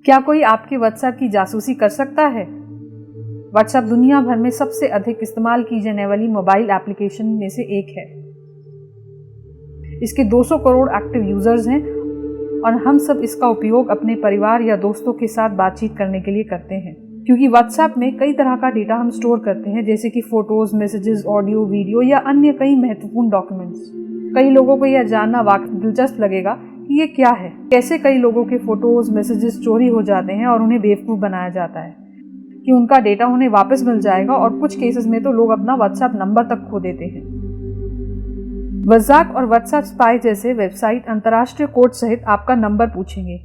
क्या कोई आपके व्हाट्सएप की जासूसी कर सकता है? व्हाट्सएप दुनिया भर में सबसे अधिक इस्तेमाल की जाने वाली मोबाइल एप्लीकेशन में से एक है। इसके 200 करोड़ एक्टिव यूजर्स हैं और हम सब इसका उपयोग अपने परिवार या दोस्तों के साथ बातचीत करने के लिए करते हैं, क्योंकि व्हाट्सएप में कई तरह का डेटा हम स्टोर करते हैं, जैसे कि फोटोज, मैसेजेस, ऑडियो, वीडियो या अन्य कई महत्वपूर्ण डॉक्यूमेंट्स। कई लोगों को यह जानना वाकई दिलचस्प लगेगा कि ये क्या है, कैसे कई लोगों के फोटोज, मैसेजेस चोरी हो जाते हैं और उन्हें बेवकूफ़ बनाया जाता है कि उनका डेटा उन्हें वापस मिल जाएगा, और कुछ केसेस में तो लोग अपना व्हाट्सएप नंबर तक खो देते हैं। WhatsApp और WhatsApp स्पाई जैसे वेबसाइट अंतर्राष्ट्रीय कोड सहित आपका नंबर पूछेंगे।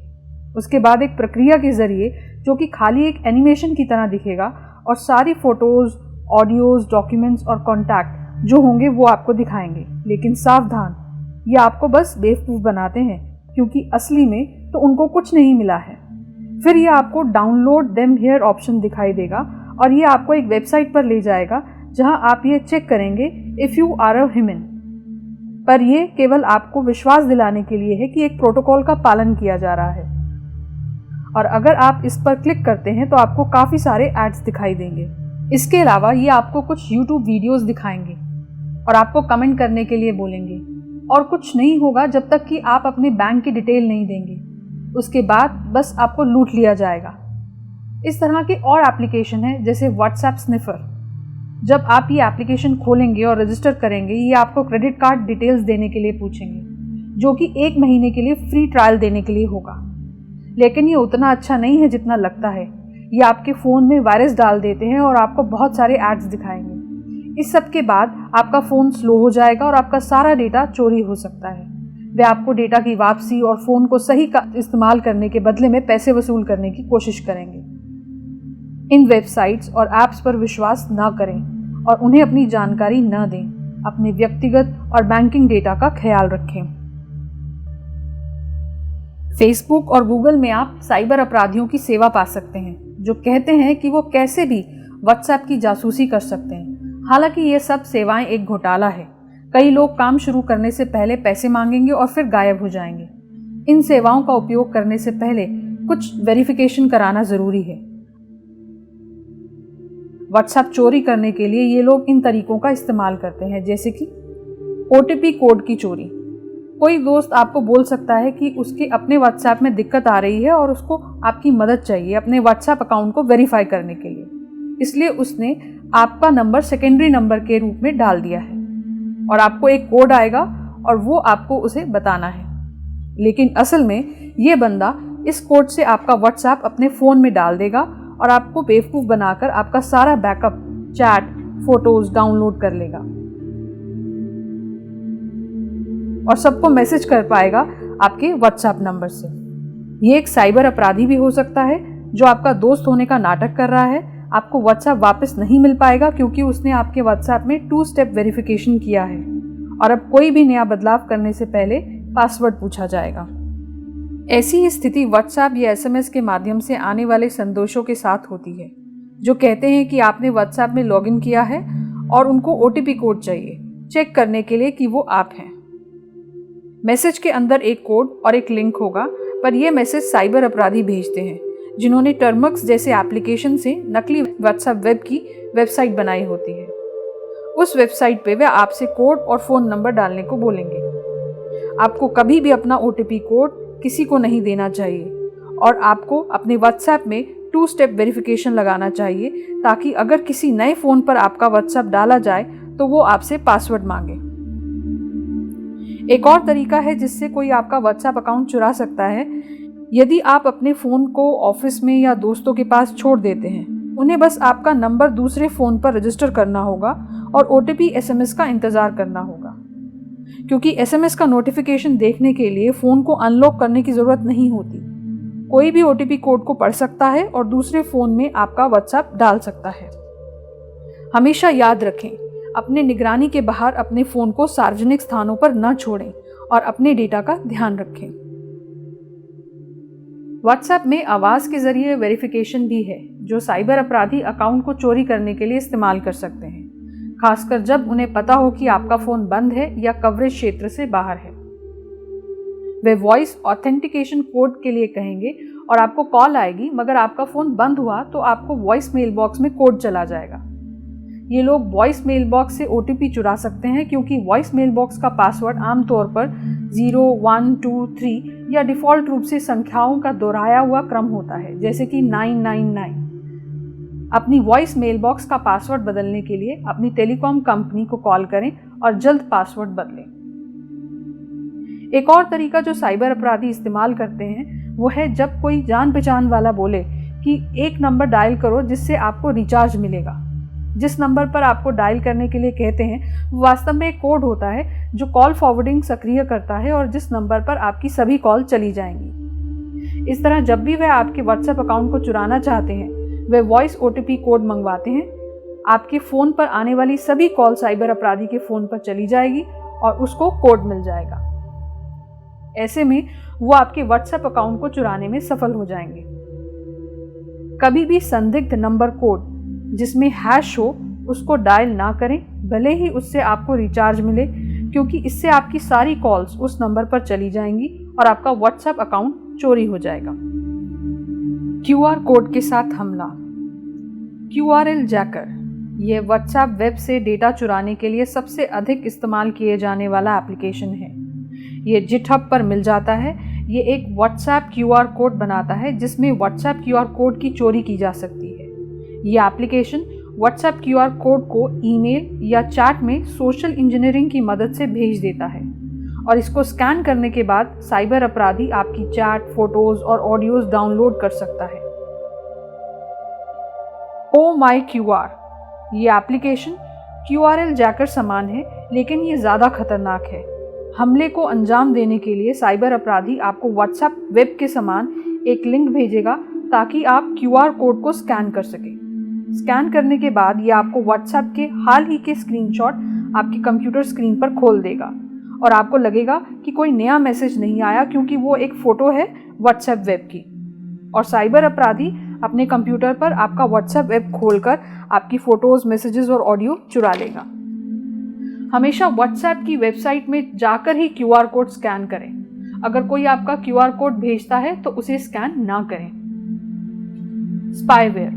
उसके बाद एक प्रक्रिया के जरिए, जो कि खाली एक एनिमेशन की तरह दिखेगा, और सारी फोटोज, ऑडियोज, डॉक्यूमेंट्स और कॉन्टैक्ट जो होंगे वो आपको दिखाएंगे। लेकिन सावधान, ये आपको बस बेवकूफ़ बनाते हैं, क्योंकि असली में तो उनको कुछ नहीं मिला है। फिर ये आपको डाउनलोड देम हियर ऑप्शन दिखाई देगा और ये आपको एक वेबसाइट पर ले जाएगा जहां आप ये चेक करेंगे if you are a human. पर ये केवल आपको विश्वास दिलाने के लिए है कि एक प्रोटोकॉल का पालन किया जा रहा है। और अगर आप इस पर क्लिक करते हैं तो आपको काफ़ी सारे एड्स दिखाई देंगे। इसके अलावा ये आपको कुछ YouTube वीडियोस दिखाएंगे और आपको कमेंट करने के लिए बोलेंगे, और कुछ नहीं होगा जब तक कि आप अपने बैंक की डिटेल नहीं देंगे। उसके बाद बस आपको लूट लिया जाएगा। इस तरह के और एप्लीकेशन है जैसे व्हाट्सएप स्निफर। जब आप ये एप्लीकेशन खोलेंगे और रजिस्टर करेंगे, ये आपको क्रेडिट कार्ड डिटेल्स देने के लिए पूछेंगे, जो कि 1 महीने के लिए फ्री ट्रायल देने के लिए होगा। लेकिन ये उतना अच्छा नहीं है जितना लगता है। ये आपके फ़ोन में वायरस डाल देते हैं और आपको बहुत सारे एड्स दिखाएंगे। इस सब के बाद आपका फ़ोन स्लो हो जाएगा और आपका सारा डेटा चोरी हो सकता है। वे आपको डेटा की वापसी और फ़ोन को सही का इस्तेमाल करने के बदले में पैसे वसूल करने की कोशिश करेंगे। इन वेबसाइट्स और ऐप्स पर विश्वास न करें और उन्हें अपनी जानकारी न दें। अपने व्यक्तिगत और बैंकिंग डेटा का ख्याल रखें। फेसबुक और गूगल में आप साइबर अपराधियों की सेवा पा सकते हैं, जो कहते हैं कि वो कैसे भी व्हाट्सएप की जासूसी कर सकते हैं। हालांकि ये सब सेवाएं एक घोटाला है। कई लोग काम शुरू करने से पहले पैसे मांगेंगे और फिर गायब हो जाएंगे। इन सेवाओं का उपयोग करने से पहले कुछ वेरिफिकेशन कराना ज़रूरी है। व्हाट्सएप चोरी करने के लिए ये लोग इन तरीकों का इस्तेमाल करते हैं, जैसे कि OTP कोड की चोरी। कोई दोस्त आपको बोल सकता है कि उसके अपने व्हाट्सएप में दिक्कत आ रही है और उसको आपकी मदद चाहिए अपने व्हाट्सएप अकाउंट को वेरीफाई करने के लिए। इसलिए उसने आपका नंबर सेकेंडरी नंबर के रूप में डाल दिया है और आपको एक कोड आएगा और वो आपको उसे बताना है। लेकिन असल में ये बंदा इस कोड से आपका व्हाट्सएप अपने फ़ोन में डाल देगा और आपको बेवकूफ़ बनाकर आपका सारा बैकअप, चैट, फोटोज़ डाउनलोड कर लेगा और सबको मैसेज कर पाएगा आपके व्हाट्सएप नंबर से। ये एक साइबर अपराधी भी हो सकता है जो आपका दोस्त होने का नाटक कर रहा है। आपको व्हाट्सएप वापस नहीं मिल पाएगा क्योंकि उसने आपके व्हाट्सएप में 2 स्टेप वेरिफिकेशन किया है और अब कोई भी नया बदलाव करने से पहले पासवर्ड पूछा जाएगा। ऐसी ही स्थिति व्हाट्सएप या SMS के माध्यम से आने वाले संदेशों के साथ होती है, जो कहते हैं कि आपने व्हाट्सएप में लॉगिन किया है और उनको OTP कोड चाहिए चेक करने के लिए कि वो आप हैं। मैसेज के अंदर एक कोड और एक लिंक होगा, पर यह मैसेज साइबर अपराधी भेजते हैं जिन्होंने टर्मक्स जैसे एप्लीकेशन से नकली व्हाट्सएप वेब की वेबसाइट बनाई होती है। उस वेबसाइट पे वे आपसे कोड और फ़ोन नंबर डालने को बोलेंगे। आपको कभी भी अपना OTP कोड किसी को नहीं देना चाहिए और आपको अपने व्हाट्सएप में 2 स्टेप वेरिफिकेशन लगाना चाहिए, ताकि अगर किसी नए फ़ोन पर आपका व्हाट्सएप डाला जाए तो वो आपसे पासवर्ड मांगे। एक और तरीका है जिससे कोई आपका व्हाट्सएप अकाउंट चुरा सकता है। यदि आप अपने फ़ोन को ऑफिस में या दोस्तों के पास छोड़ देते हैं, उन्हें बस आपका नंबर दूसरे फ़ोन पर रजिस्टर करना होगा और OTP SMS का इंतज़ार करना होगा, क्योंकि SMS का नोटिफिकेशन देखने के लिए फ़ोन को अनलॉक करने की ज़रूरत नहीं होती। कोई भी OTP कोड को पढ़ सकता है और दूसरे फ़ोन में आपका व्हाट्सएप डाल सकता है। हमेशा याद रखें, अपने निगरानी के बाहर अपने फ़ोन को सार्वजनिक स्थानों पर न छोड़ें और अपने डेटा का ध्यान रखें। व्हाट्सएप में आवाज़ के ज़रिए वेरिफिकेशन भी है, जो साइबर अपराधी अकाउंट को चोरी करने के लिए इस्तेमाल कर सकते हैं, खासकर जब उन्हें पता हो कि आपका फ़ोन बंद है या कवरेज क्षेत्र से बाहर है। वे वॉइस ऑथेंटिकेशन कोड के लिए कहेंगे और आपको कॉल आएगी, मगर आपका फ़ोन बंद हुआ तो आपको वॉइस मेल बॉक्स में कोड चला जाएगा। ये लोग वॉइस मेल बॉक्स से OTP चुरा सकते हैं, क्योंकि वॉइस मेल बॉक्स का पासवर्ड आमतौर पर 0, 1, 2, 3 या डिफ़ॉल्ट रूप से संख्याओं का दोहराया हुआ क्रम होता है, जैसे कि 999। अपनी वॉइस मेल बॉक्स का पासवर्ड बदलने के लिए अपनी टेलीकॉम कंपनी को कॉल करें और जल्द पासवर्ड बदलें। एक और तरीका जो साइबर अपराधी इस्तेमाल करते हैं वो है जब कोई जान पहचान वाला बोले कि एक नंबर डायल करो जिससे आपको रिचार्ज मिलेगा। जिस नंबर पर आपको डायल करने के लिए कहते हैं वो वास्तव में एक कोड होता है जो कॉल फॉरवर्डिंग सक्रिय करता है और जिस नंबर पर आपकी सभी कॉल चली जाएंगी। इस तरह जब भी वह आपके व्हाट्सएप अकाउंट को चुराना चाहते हैं वे वॉइस OTP कोड मंगवाते हैं। आपके फ़ोन पर आने वाली सभी कॉल साइबर अपराधी के फ़ोन पर चली जाएगी और उसको कोड मिल जाएगा। ऐसे में वो आपके व्हाट्सएप अकाउंट को चुराने में सफल हो जाएंगे। कभी भी संदिग्ध नंबर कोड जिसमें हैश हो उसको डायल ना करें, भले ही उससे आपको रिचार्ज मिले, क्योंकि इससे आपकी सारी कॉल्स उस नंबर पर चली जाएंगी और आपका व्हाट्सएप अकाउंट चोरी हो जाएगा। QR कोड के साथ हमला। QRL जैकर यह व्हाट्सएप वेब से डेटा चुराने के लिए सबसे अधिक इस्तेमाल किए जाने वाला एप्लीकेशन है। ये GitHub पर मिल जाता है। ये एक व्हाट्सएप QR कोड बनाता है जिसमें व्हाट्सएप QR कोड की चोरी की जा सकती है। ये एप्लीकेशन व्हाट्सएप QR कोड को ईमेल या चैट में सोशल इंजीनियरिंग की मदद से भेज देता है और इसको स्कैन करने के बाद साइबर अपराधी आपकी चैट, फोटोज और ऑडियोज डाउनलोड कर सकता है। OhMyQR ये एप्लीकेशन QRL जैकर समान है, लेकिन ये ज़्यादा खतरनाक है। हमले को अंजाम देने के लिए साइबर अपराधी आपको व्हाट्सएप वेब के समान एक लिंक भेजेगा ताकि आप QR कोड को स्कैन कर सकें। स्कैन करने के बाद ये आपको व्हाट्सएप के हाल ही के स्क्रीनशॉट आपकी कंप्यूटर स्क्रीन पर खोल देगा और आपको लगेगा कि कोई नया मैसेज नहीं आया, क्योंकि वो एक फ़ोटो है व्हाट्सएप वेब की। और साइबर अपराधी अपने कंप्यूटर पर आपका व्हाट्सएप वेब खोलकर आपकी फ़ोटोज़, मैसेजेस और ऑडियो चुरा लेगा। हमेशा व्हाट्सएप की वेबसाइट में जाकर ही QR कोड स्कैन करें। अगर कोई आपका QR कोड भेजता है तो उसे स्कैन ना करें। स्पाईवेयर।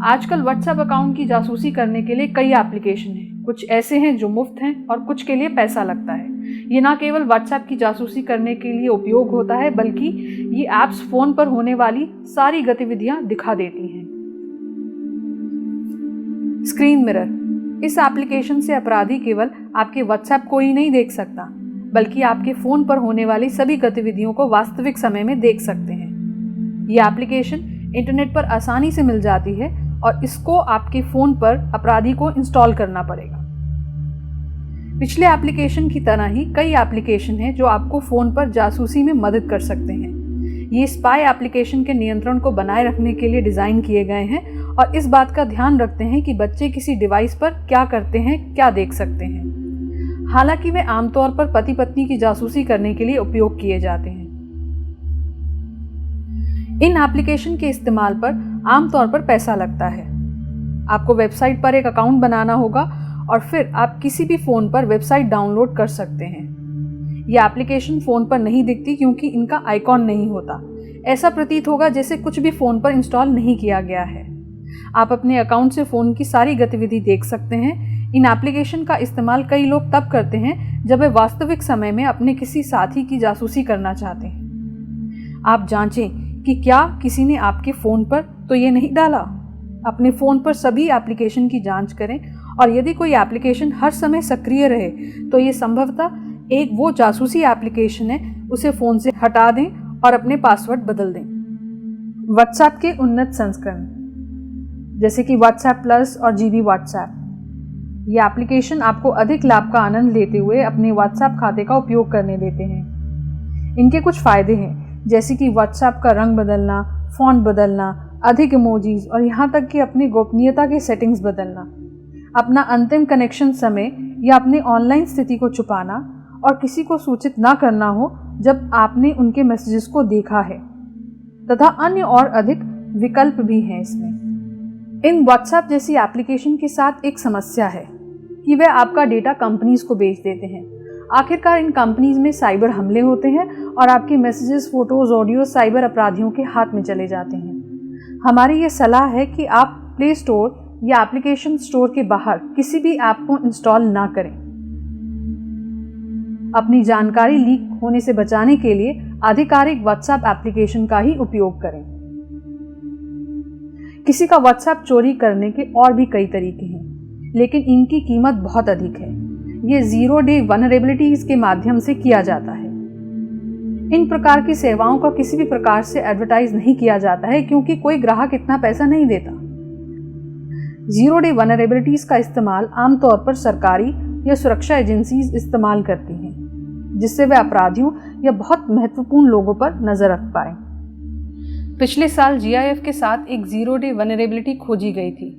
आजकल व्हाट्सएप अकाउंट की जासूसी करने के लिए कई एप्लीकेशन हैं। कुछ ऐसे हैं जो मुफ्त हैं और कुछ के लिए पैसा लगता है। ये ना केवल व्हाट्सएप की जासूसी करने के लिए उपयोग होता है, बल्कि ये ऐप्स फ़ोन पर होने वाली सारी गतिविधियां दिखा देती हैं। Screen mirror. इस एप्लीकेशन से अपराधी केवल आपके व्हाट्सएप को ही नहीं देख सकता, बल्कि आपके फ़ोन पर होने वाली सभी गतिविधियों को वास्तविक समय में देख सकते हैं। ये एप्लीकेशन इंटरनेट पर आसानी से मिल जाती है और इसको आपके फ़ोन पर अपराधी को इंस्टॉल करना पड़ेगा। पिछले एप्लीकेशन की तरह ही कई एप्लीकेशन हैं जो आपको फ़ोन पर जासूसी में मदद कर सकते हैं। ये स्पाई एप्लीकेशन के नियंत्रण को बनाए रखने के लिए डिज़ाइन किए गए हैं और इस बात का ध्यान रखते हैं कि बच्चे किसी डिवाइस पर क्या करते हैं, क्या देख सकते हैं। हालांकि वे आमतौर पर पति पत्नी की जासूसी करने के लिए उपयोग किए जाते हैं। इन एप्लीकेशन के इस्तेमाल पर आमतौर पर पैसा लगता है। आपको वेबसाइट पर एक अकाउंट बनाना होगा और फिर आप किसी भी फ़ोन पर वेबसाइट डाउनलोड कर सकते हैं। ये एप्लीकेशन फ़ोन पर नहीं दिखती क्योंकि इनका आइकॉन नहीं होता। ऐसा प्रतीत होगा जैसे कुछ भी फ़ोन पर इंस्टॉल नहीं किया गया है। आप अपने अकाउंट से फ़ोन की सारी गतिविधि देख सकते हैं। इन एप्लीकेशन का इस्तेमाल कई लोग तब करते हैं जब वे वास्तविक समय में अपने किसी साथी की जासूसी करना चाहते हैं। आप जांचें कि क्या किसी ने आपके फ़ोन पर तो ये नहीं डाला। अपने फ़ोन पर सभी एप्लीकेशन की जांच करें और यदि कोई एप्लीकेशन हर समय सक्रिय रहे तो ये संभवतः एक वो जासूसी एप्लीकेशन है। उसे फ़ोन से हटा दें और अपने पासवर्ड बदल दें। व्हाट्सएप के उन्नत संस्करण जैसे कि व्हाट्सएप प्लस और GB व्हाट्सएप, ये एप्लीकेशन आपको अधिक लाभ का आनंद लेते हुए अपने व्हाट्सएप खाते का उपयोग करने देते हैं। इनके कुछ फ़ायदे हैं, जैसे कि व्हाट्सएप का रंग बदलना, फ़ॉन्ट बदलना, अधिक इमोजीज और यहाँ तक कि अपनी गोपनीयता की सेटिंग्स बदलना, अपना अंतिम कनेक्शन समय या अपने ऑनलाइन स्थिति को छुपाना और किसी को सूचित ना करना हो जब आपने उनके मैसेजेस को देखा है, तथा अन्य और अधिक विकल्प भी हैं इसमें। इन व्हाट्सएप जैसी एप्लीकेशन के साथ एक समस्या है कि वे आपका डेटा कंपनीज को बेच देते हैं। आखिरकार इन कंपनीज में साइबर हमले होते हैं और आपके मैसेजेस, फोटोज, ऑडियो साइबर अपराधियों के हाथ में चले जाते हैं। हमारी ये सलाह है कि आप प्ले स्टोर या एप्लीकेशन स्टोर के बाहर किसी भी ऐप को इंस्टॉल ना करें। अपनी जानकारी लीक होने से बचाने के लिए आधिकारिक व्हाट्सएप एप्लीकेशन का ही उपयोग करें। किसी का व्हाट्सएप चोरी करने के और भी कई तरीके हैं, लेकिन इनकी कीमत बहुत अधिक है। ये 0 डे वल्नरेबिलिटीज के माध्यम से किया जाता है। इन प्रकार की सेवाओं का किसी भी प्रकार से एडवर्टाइज नहीं किया जाता है, क्योंकि कोई ग्राहक इतना पैसा नहीं देता। 0 डे वल्नरेबिलिटीज का इस्तेमाल आमतौर पर सरकारी या सुरक्षा एजेंसीज इस्तेमाल करती हैं, जिससे वे अपराधियों या बहुत महत्वपूर्ण लोगों पर नजर रख पाए। पिछले साल GIF के साथ एक 0 डे वल्नरेबिलिटी खोजी गई थी।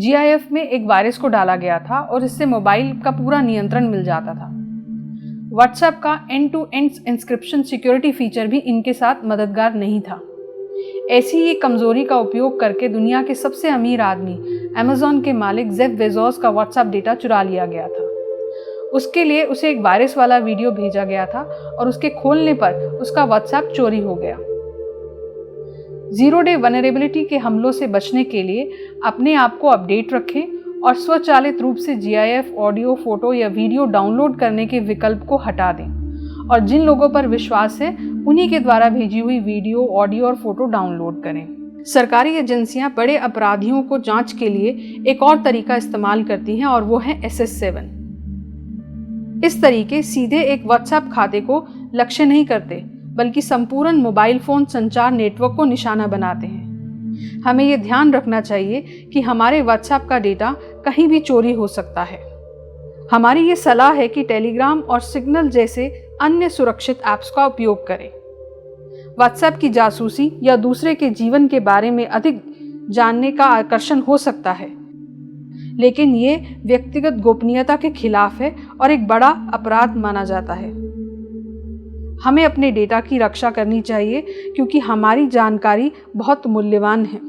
GIF में एक वायरस को डाला गया था और इससे मोबाइल का पूरा नियंत्रण मिल जाता था। व्हाट्सएप का end to end inscription security feature भी इनके साथ मददगार नहीं था। ऐसी ही कमजोरी का उपयोग करके दुनिया के सबसे अमीर आदमी अमेज़न के मालिक जेफ बेजोस का व्हाट्सएप डेटा चुरा लिया गया था। उसके लिए उसे एक वायरस वाला वीडियो भेजा गया था और उसके खोलने पर उसका व्हाट्सएप चोरी हो गया। 0 डे वल्नरेबिलिटी के हमलों से बचने के लिए अपने आप को अपडेट रखें और स्वचालित रूप से GIF, ऑडियो, फोटो या वीडियो डाउनलोड करने के विकल्प को हटा दें और जिन लोगों पर विश्वास है उन्हीं के द्वारा भेजी हुई वीडियो, ऑडियो और फोटो डाउनलोड करें। सरकारी एजेंसियां बड़े अपराधियों को जांच के लिए एक और तरीका इस्तेमाल करती हैं और वो है SS7। इस तरीके सीधे एक व्हाट्सएप खाते को लक्ष्य नहीं करते, बल्कि संपूर्ण मोबाइल फोन संचार नेटवर्क को निशाना बनाते हैं। हमें यह ध्यान रखना चाहिए कि हमारे व्हाट्सएप का डेटा कहीं भी चोरी हो सकता है। हमारी ये सलाह है कि टेलीग्राम और सिग्नल जैसे अन्य सुरक्षित ऐप्स का उपयोग करें। व्हाट्सएप की जासूसी या दूसरे के जीवन के बारे में अधिक जानने का आकर्षण हो सकता है, लेकिन ये व्यक्तिगत गोपनीयता के खिलाफ है और एक बड़ा अपराध माना जाता है। हमें अपने डेटा की रक्षा करनी चाहिए, क्योंकि हमारी जानकारी बहुत मूल्यवान है।